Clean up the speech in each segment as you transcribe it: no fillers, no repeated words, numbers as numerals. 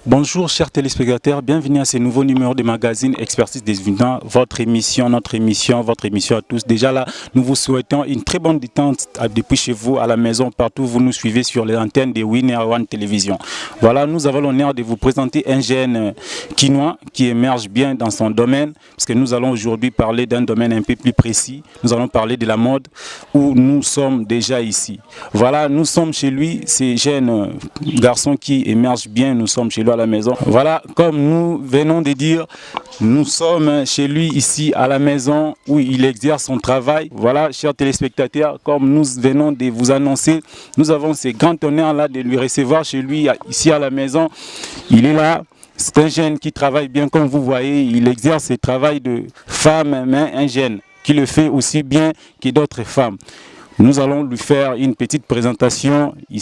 Bonjour chers téléspectateurs, bienvenue à ce nouveau numéro de magazine Expertise des Étudiants, votre émission, notre émission, votre émission à tous. Déjà là, nous vous souhaitons une très bonne détente depuis chez vous, à la maison, partout où vous nous suivez sur les antennes de Winner One Télévision. Voilà, nous avons l'honneur de vous présenter un jeune quinois qui émerge bien dans son domaine, parce que nous allons aujourd'hui parler d'un domaine un peu plus précis. Nous allons parler de la mode où nous sommes déjà ici. Voilà, nous sommes chez lui, ces jeunes garçons qui émergent bien, nous sommes chez lui à la maison. Voilà, comme nous venons de dire, nous sommes chez lui ici à la maison où il exerce son travail. Voilà, chers téléspectateurs, comme nous venons de vous annoncer, nous avons ce grand honneur là de lui recevoir chez lui ici à la maison. Il est là. C'est un jeune qui travaille bien, comme vous voyez, il exerce ce travail de femme, mais un jeune qui le fait aussi bien que d'autres femmes. Nous allons lui faire une petite présentation. Il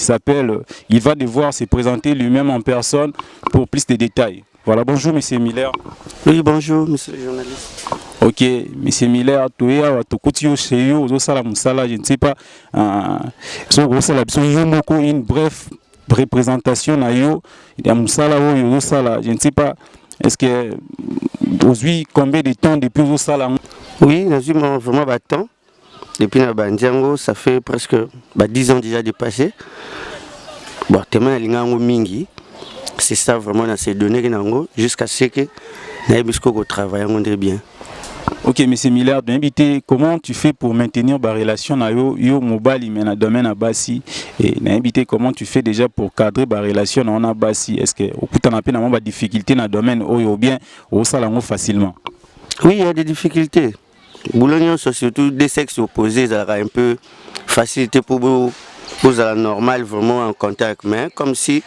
va devoir se présenter lui-même en personne pour plus de détails. Voilà, bonjour Monsieur Miller. Oui, bonjour Monsieur le journaliste. Ok, Monsieur Miller, je ne sais pas, une brève représentation je ne sais pas, est-ce que aujourd'hui combien de temps depuis au salon? Oui, nous avons vraiment temps. Depuis Nabandjango, ça fait presque 10 ans déjà dépassé. Bon, tellement mingi, c'est ça vraiment dans ces données jusqu'à ce que nous travaillons bien. Ok, Monsieur Miller, comment tu fais pour maintenir la relation avec yo mobile mais dans domaine à Bassi et comment tu fais déjà pour cadrer la relation dans Bassi? Est-ce que tu as des difficultés dans le domaine ou bien au salon facilement? Oui, il y a des difficultés. Boulogne, surtout des sexes opposés, ça a un peu facilité pour vous la normale vraiment en contact, mais comme si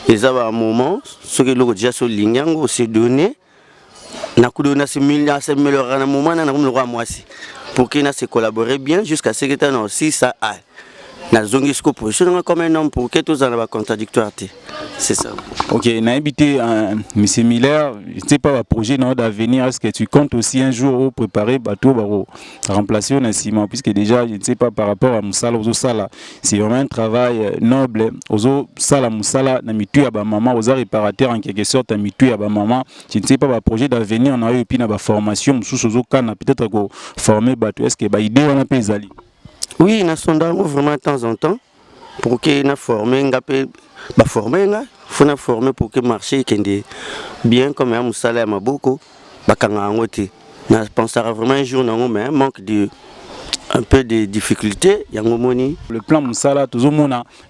ils avaient un moment, ce que l'on déjà sur ligne, on s'est donné, on a amélioré un moment, on a le moi pour qu'il se collaborer bien jusqu'à ce que aussi ça aille. Na zongi sco position comme un homme pour que tous en contradictoire. C'est ça. Ok, na habité Monsieur Miller, je ne sais pas projet d'avenir, est-ce que tu comptes aussi un jour préparer bateau pour remplacer un ciment, puisque déjà je ne sais pas par rapport à Moussala aux Sala, c'est vraiment un travail noble. Aux Sala Moussala na mitu à maman, aux réparateurs en quelque sorte à mitu à maman. Je ne sais pas par projet d'avenir, on a eu puis na formation sous Sozokana peut-être qu'on former bateau. Est-ce que bah idée on a pas les. Oui, nous sommes vraiment de temps en temps pour que nous formions, faut nous former pour que le marché bien comme un salaire beaucoup, nous pensons vraiment un jour mais manque de un peu de difficultés. Le plan Moussala,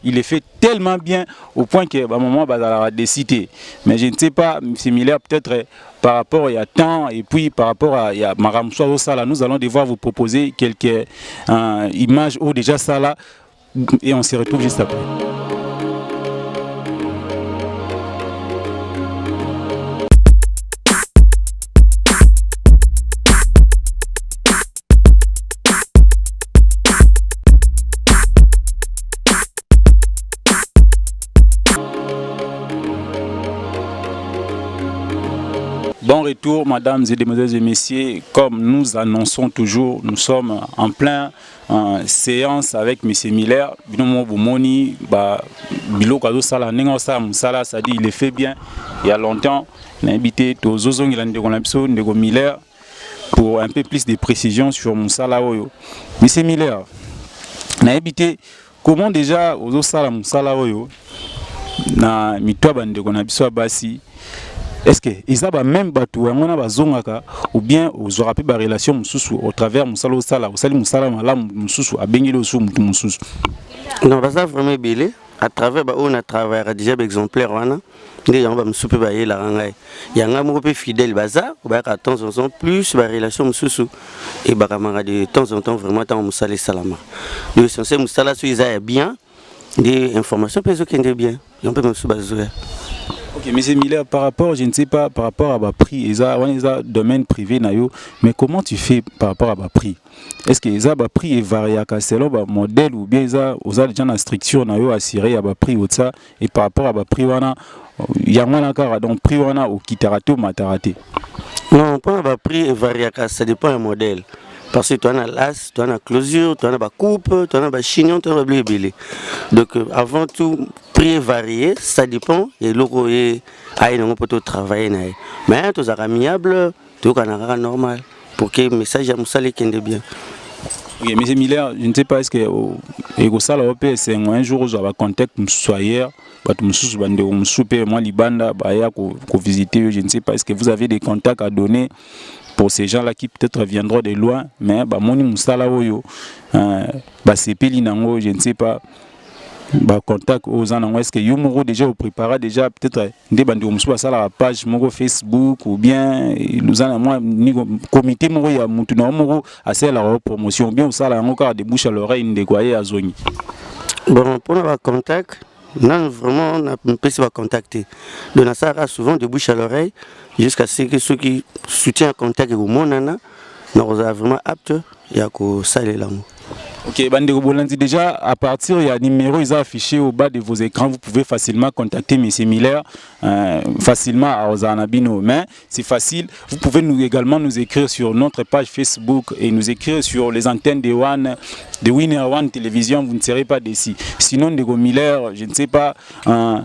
il est fait tellement bien au point que moment va décider. Mais je ne sais pas, c'est Miller peut-être par rapport à temps et puis par rapport à Maram Sala, nous allons devoir vous proposer quelques images ou déjà ça là et on se retrouve juste après. Bon retour, mesdames et mesdemoiselles et messieurs. Comme nous annonçons toujours, nous sommes en plein séance avec M. Miller. Ça dit il est fait bien. Il y a longtemps, on a invité Miller pour un peu plus de précision sur Moussala. M. Miller, on a invité comment déjà aux Sala Moussala na mitwa bande qu'on a biso Bassi. Est-ce que ils ont même bateau ou bien ils auront des relations au travers Moussala au Sala, au Sali Moussala malam Moussou à Bengilo sous Moussou? Non, ça vraiment belé. À travers on a travaillé déjà exemplaire wana. Des gens me souper bailler la rangaï. Il y a un gars peu fidèle bazar, ou bien à temps en temps plus la relation Moussou et baramara de temps en temps vraiment dans Moussala Salama. Le sens Moussala sur ils a bien des informations peut être bien. On peut me soubazer. Ok, M. Miller, par rapport, je ne sais pas, par rapport à ma prix, ils ont domaine privé, mais comment tu fais par rapport à ma prix? Est-ce que les prix est varié selon le modèle ou bien ils ont déjà une restriction assurée à prix ou ça et par rapport à prix il y a un donc prix ou kitaraté ou mataraté? Non, pas à prix est varié, ça dépend du modèle. Parce que tu as l'as, tu as la closure, tu as la coupe, tu as la chignon, tu as la blé. Donc avant tout, prix est varié, ça dépend et l'euro est pour travailler. Mais tout ça amiable, tout est normal pour que le message à Moussa les bien. Ok, M. Miller, je ne sais pas, est-ce que c'est un jour où je vais contact soyer, moi Libanda, visiter, je ne sais pas, est-ce que vous avez des contacts à donner pour ces gens-là qui peut-être viendront de loin, mais moni musala oyo, c'est pelinango, je ne sais pas. Contact aux gens, est-ce que vous déjà vous préparez déjà peut-être des bandes sur la page Facebook ou bien nous avons comité ya mutu na moko assez la promotion bien ça là encore des bouches à l'oreille de quoi à zone. Bon pour avoir contact, non vraiment on peut se contacter. Donc ça a souvent de bouche à l'oreille jusqu'à ce que ceux qui soutiennent contact au monde nous vraiment apte ya ko saler là. Ok, Bandeko Bolandi, déjà à partir il y a un numéro affiché au bas de vos écrans, vous pouvez facilement contacter M. Miller facilement à Ozanabino. Mais c'est facile, vous pouvez également nous écrire sur notre page Facebook et nous écrire sur les antennes de Winner One Télévision, vous ne serez pas déçus. Sinon, Ndeko Miller, je ne sais pas, un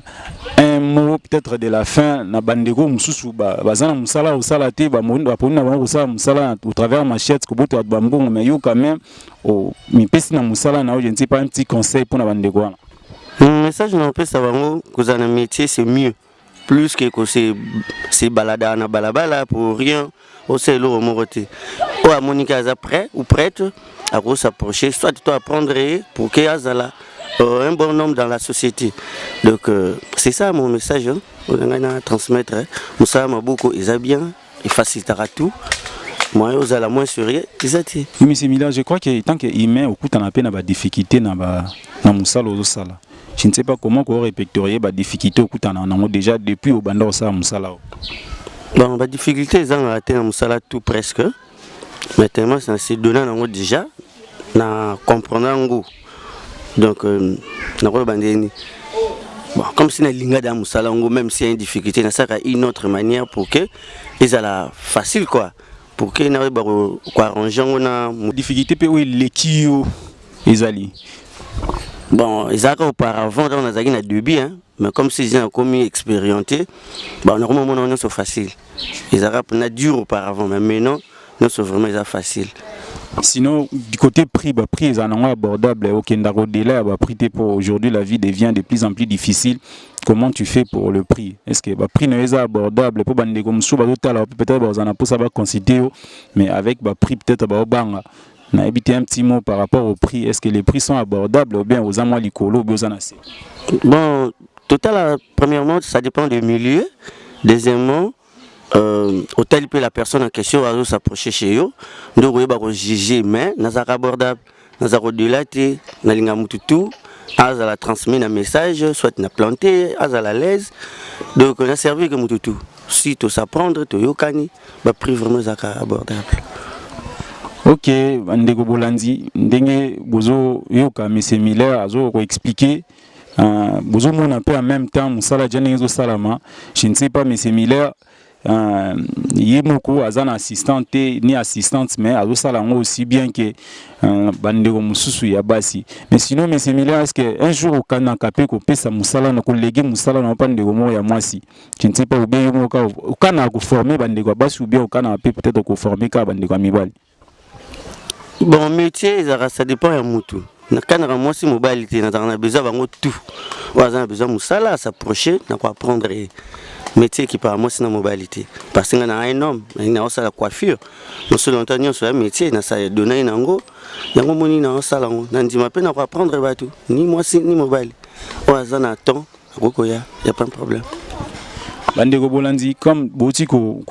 mot peut-être de la fin, na Bandeko Moussou, Bazana Moussala, Osalate, au travers de ma chatte, Koboto Adbambo, mais yo quand même, je ne sais pas un petit conseil pour nous. Le message non plus ça va que un métier c'est mieux plus que c'est balada na balabala pour rien au c'est l'eau moroté ou à Monica est prêt ou prête à s'approcher soit toi apprendre pour que azala un bon homme dans la société. Donc c'est ça mon message on a transmettre Moussa Maboko ils bien et facilitera tout. Moi, aux à la moins sérieux, exactement. Oui, mais c'est Miller, je crois que tant qu'il met au coup de la difficulté dans Moussala aux Sala. Je ne sais pas comment on répertorier la difficulté au coup de déjà depuis au bandar ça Moussala. Bon, la difficulté ils ont raté dans Moussala tout presque. Mais tellement ça s'est donné dans déjà na comprendre en go. Donc na ko bandeni. Bon, comme si na linga dans Moussala même s'il y a une difficulté, ça a une autre manière pour que ils la facile quoi. Pour que nous ayons arrangé une difficulté pour les kio ezali. Bon, ils ont auparavant on a eu début mais comme si ils ont commis expérimenté, bon normalement c'est facile. Ils ont dur auparavant mais maintenant nous c'est vraiment facile. Sinon du côté prix ils en ont abordable aucun délai prix pour aujourd'hui la vie devient de plus en plus difficile. Comment tu fais pour le prix? Est-ce que le prix est abordable pour bande comme ça peut-être on a pour ça considérer mais avec le prix peut-être banga na éviter un petit mot par rapport au prix. Est-ce que les prix sont abordables ou bien aux amois licolo ou bien aux anasé? Bon, total premièrement ça dépend du milieu. Deuxièmement hôtel peut la personne en question va s'approcher chez eux. Nous on juger mais n'a pas abordable. N'a pas dilaté, n'a linga mututu. Aza la transmis un message, soit na planté, aza la l'aise. Donc on a servi comme tout. Si tu s'apprendre, tu yokani, bah prix vraiment abordable. Ok, Ndeko Bolandi, ndenge bozo yoka M. Miller azo ko expliquer. Bozo mon un peu en même temps musala janezo salama. Je ne sais pas M. Miller. Yemoko azana assistante ni assistante mais azo salango aussi bien que bandeko mususu ya basi mais sinon M. Miller est-ce que un jour au kana kapé ko pesa musala na collègue musala na bandeko mo ya mwasi je ne sais pas ou bien yemoko au kana ko former bandeko basi ou bien au kana peut-être ko former ka bandeko mibali. Bon métier ça dépend ya mutu na kana ka mwasi mobali te na besoin bango tout wazana besoin musala s'approcher na ko apprendre métier qui par moi c'est la mobilité parce que on a un homme il a aussi la coiffure nous sommes longtemps sur un métier na ça donner un ango yango moni na salon na ndima pe na ko apprendre bateau ni moi si ni mobile wazana temps kokoya y a pas de problème. Bandeko Bolandi, comme Botiko,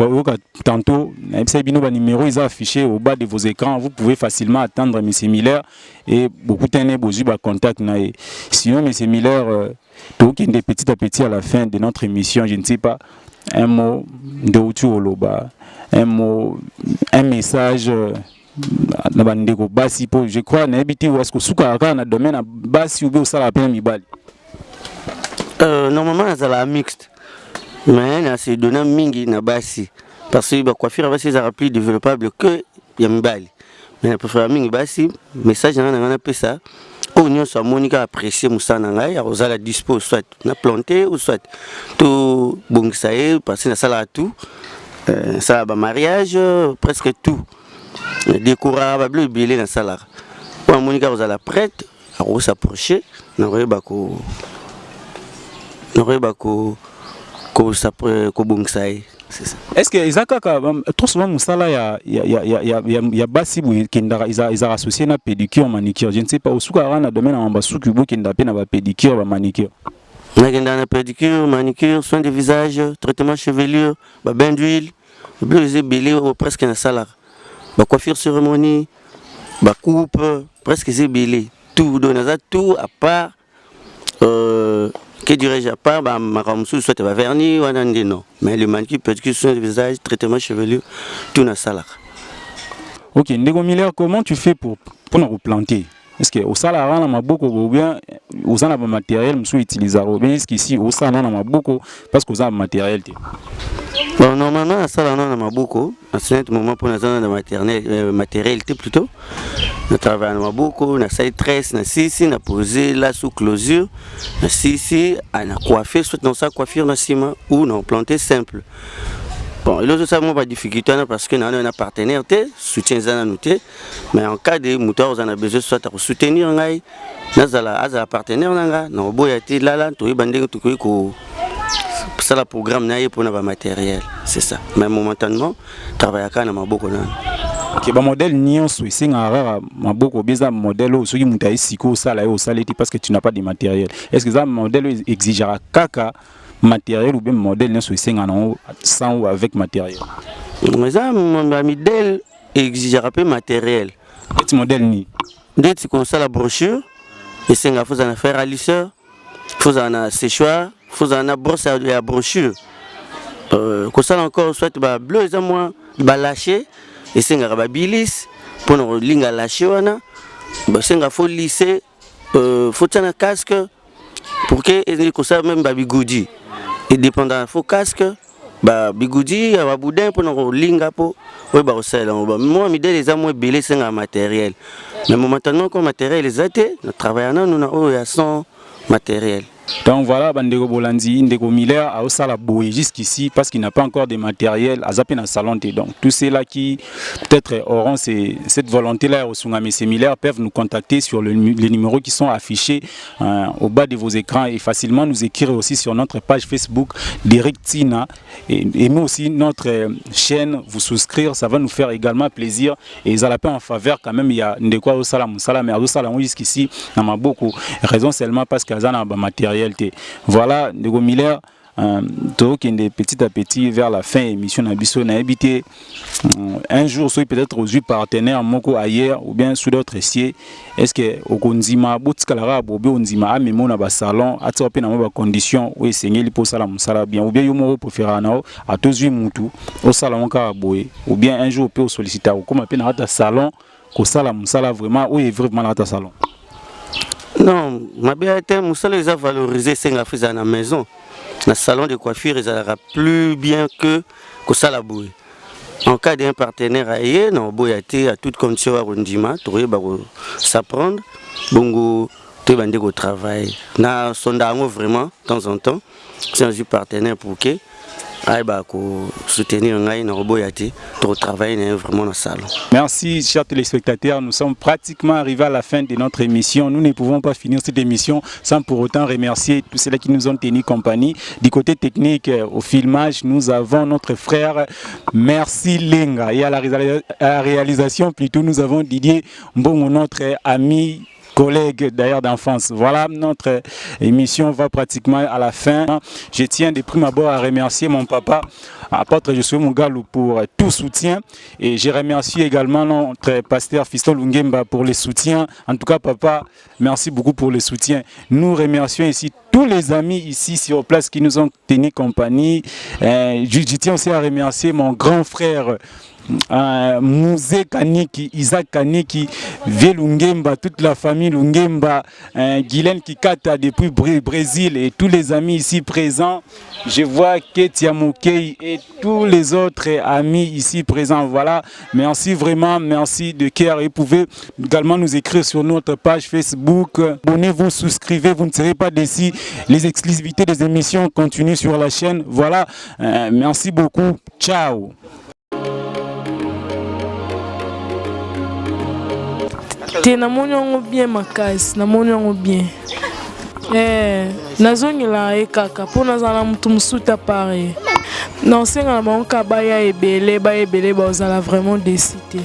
tantôt, le numéro est affiché au bas de vos écrans. Vous pouvez facilement attendre M. Miller et beaucoup de contact. Sinon, M. Miller, tout est petit à petit à la fin de notre émission, je ne sais pas, un mot de Oloba, un mot, un message. Je crois que Soukara na domaine basi ou ça la peine mibali. Normalement, c'est la mixte. Mais c'est donné mingi na basi parce que la coiffure va c'est plus développable que ya mibali mais la préfère mingi basi message na peu ça oignon soit monika apprécier musana ngai aroza la dispo soit na planté ou soit tout bongsae parce que ça là tout ça ba mariage presque tout décora ba bleu belé na sala pour monika aroza la prête aro s'approcher na reba ko bongsae. Est-ce que Isaka trop souvent musala ya basi bu kindara ils associé na pédicure manicure je ne sais pas au souka na domaine en basuki bu kinda pe na ba pédicure ba manicure na pédicure manicure soin de visage traitement chevelure ba bain d'huile bleu belé presque na sala ba coiffure cérémonie ba coupe presque belé tout donne tout à part que dirais-je à part ma ramsou soit va vernis ou non mais le manicure pédicure soin de visage traitement chevelure tout na sala. OK, Ndeko Miller, comment tu fais pour nous planter? Est-ce que au salaire na maboko ou bien aux ana ba matériel monsieur utiliser ou bien est-ce qu'ici au salaire na maboko parce que aux ana matériel té? Bon normalement à salaire na maboko à ce moment pour na zone de matériel plutôt na travail na maboko na side tresse na sisi na poser là sous closure na sisi na coiffer soit dans sa coiffure na ciment ou non planter simple. Bon, et là, ça m'a pas de difficulté parce que nous avons un partenaire, soutien noté, mais en cas de moutons, on a besoin soit de soutenir un gars, nous avons un partenaire, nous avons là, tout est bandé, tout est ça le programme pour notre matériel, c'est ça. Mais momentanément, travailler à ma beaucoup là. OK, ba modèle nion c'est un rare ma beaucoup bien modèle au qui monta ici ko ça là au salé parce que tu n'as pas de matériel. Est-ce que ça modèle exigera kaka matériel ou bien modèle n'est sans ou avec matériel? Mais ça, mon modèle exigera peu matériel. Petit modèle ni. Dès que comme ça la brochure, et c'est qu'il faut en faire à lisseur, faut en séchoir, faut en brosse à la brochure. Comme ça encore soit bleu et moi lâcher et c'est qu'il bilis pour nous ligne à lâcher wana, c'est qu'il faut lisser, faut un casque pour que comme ça même bigoudi. Et dépendant faut casque ba bigoudi ba boudin pour nous linga po oui ba osala moi mi les amours belé c'est un matériel mais momentanément comme matériel les athées nous travaillons nous na son matériel. Donc voilà, Bandego Bolandi, Ndeko Miller a aussi la bouée jusqu'ici parce qu'il n'a pas encore de matériel à zapper dans le salon. Donc tous ceux-là qui peut-être auront cette volonté-là au Sungami Miller peuvent nous contacter sur les numéros qui sont affichés au bas de vos écrans et facilement nous écrire aussi sur notre page Facebook d'Eric Tina et nous aussi notre chaîne, vous souscrire, ça va nous faire également plaisir et ils allaient en faveur quand même il y a Ndeko Osala Moussala mais Osala jusqu'ici n'a pas beaucoup raison seulement parce qu'il y a un matériel. Voilà, Ndeko Miller, petit à petit vers la fin de l'émission, on a habité un jour, soit peut-être aux partenaires moko ailleurs ou bien sous d'autres sièges. Est-ce que au Konzima, Boutskalara, Bobo, Onzima, a même un salon, à tout dans des conditions où il pour ça la bien, ou bien il pour faire un à tous les moutou, au salon Karaboué, ou bien un jour peut solliciter, ou comme un peu salon, au salon, vraiment, où est vraiment dans salon. Non, ma BAT, Moussala les a valorisé, c'est à la maison. Dans le salon de coiffure, ils aura plus bien que ça la bouille. En cas d'un partenaire ailleurs, non, boyaté à toute condition à Rondima, tu vas s'apprendre, bongo, tu vas au travail. Na sondango vraiment, de temps en temps, c'est un partenaire pour que soutenir un travail vraiment dans le salon. Merci chers téléspectateurs, nous sommes pratiquement arrivés à la fin de notre émission. Nous ne pouvons pas finir cette émission sans pour autant remercier tous ceux qui nous ont tenu compagnie. Du côté technique, au filmage, nous avons notre frère Merci Lenga et à la réalisation plutôt nous avons Didier Mbongo, notre ami collègues d'ailleurs d'enfance. Voilà, notre émission va pratiquement à la fin. Je tiens de prime abord à remercier mon papa, apôtre Josué Mugalou, pour tout soutien. Et je remercie également notre pasteur Fiston Lungemba pour le soutien. En tout cas, papa, merci beaucoup pour le soutien. Nous remercions ici tous les amis ici sur place qui nous ont tenu compagnie. Je tiens aussi à remercier mon grand frère Mouzé Kaniki, Isaac Kaniki, Vieux Lungemba, toute la famille Lungemba, Guylaine Kikata depuis Brésil et tous les amis ici présents. Je vois Ketia Mokei et tous les autres amis ici présents. Voilà, merci vraiment, merci de cœur. Et vous pouvez également nous écrire sur notre page Facebook. Abonnez-vous, souscrivez, vous ne serez pas déçus. Les exclusivités des émissions continuent sur la chaîne. Voilà, merci beaucoup. Ciao. Te namoni yango bien makasi, namoni yango bien. Nazongela ekaka po nazala mutu musuta pare. Non senga na bango ka baya ebele bazala vraiment décidé.